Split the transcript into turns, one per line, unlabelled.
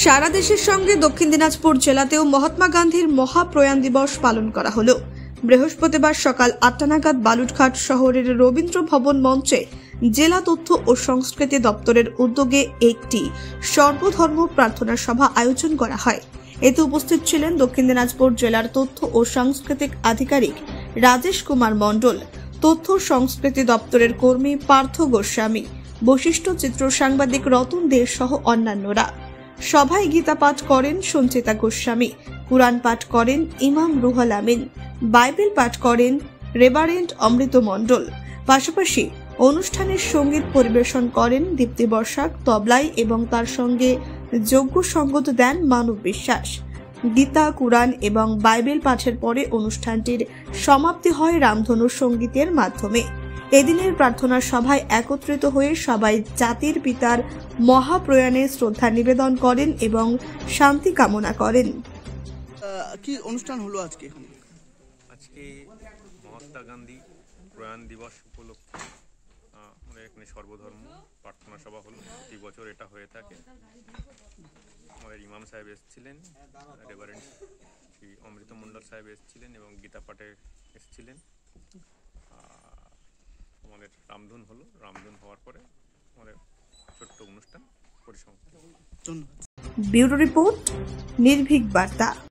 সারা দেশের সঙ্গে দক্ষিণ দিনাজপুর জেলাতেও মহাত্মা গান্ধীর মহাপ্রয়াণ দিবস পালন করা হলো। বৃহস্পতিবার সকাল ৮টা নাগাদ বালুরঘাট শহরের রবীন্দ্র ভবন মঞ্চে জেলা তথ্য ও সংস্কৃতি দপ্তরের উদ্যোগে একটি সর্বধর্ম প্রার্থনা সভা আয়োজন করা হয়। এতে উপস্থিত ছিলেন দক্ষিণ দিনাজপুর জেলার তথ্য ও সাংস্কৃতিক আধিকারিক রাজেশ কুমার মণ্ডল, তথ্য সংস্কৃতি দপ্তরের কর্মী পার্থ গোস্বামী, বশিষ্ঠ চিত্র সাংবাদিক রতন দে সহ অন্যান্যরা। সভায় গীতা পাঠ করেন সঞ্চিতা গোস্বামী, কুরআন পাঠ করেন ইমাম রুহুল আমিন, বাইবেল পাঠ করেন রেভারেন্ড অমৃত মণ্ডল। পাশাপাশি অনুষ্ঠানের সঙ্গীত পরিবেশন করেন দীপ্তি বর্ষাক তবলায় এবং তার সঙ্গে যোগ্য সঙ্গত দেন মানব বিশ্বাস। গীতা, কুরআন এবং বাইবেল পাঠের পরে অনুষ্ঠানটির সমাপ্তি হয় রামধনু সঙ্গীতের মাধ্যমে। এদিনের প্রার্থনা সভায় একত্রিত হয়ে সবাই জাতির পিতার মহাপ্রয়াণে শ্রদ্ধা নিবেদন করেন এবং শান্তি কামনা করেন।
কি অনুষ্ঠান হলো আজকে?
আজকে মহাত্মা গান্ধী প্রয়াণ দিবস উপলক্ষে আমাদের এখানে সর্বধর্ম প্রার্থনা সভা হলো। প্রতি বছর এটা হয়ে থাকে। আমাদের ইমাম সাহেব এসেছিলেন, রেভারেন্ড শ্রী অমৃত মণ্ডল সাহেব এসেছিলেন এবং গীতা পাঠে এসেছিলেন। আমাদের রামধুন হলো, রামধুন হওয়ার পরে আমাদের ছোট্ট অনুষ্ঠান পরিসমাপ্তি।
ব্যুরো রিপোর্ট, নির্ভীক বার্তা।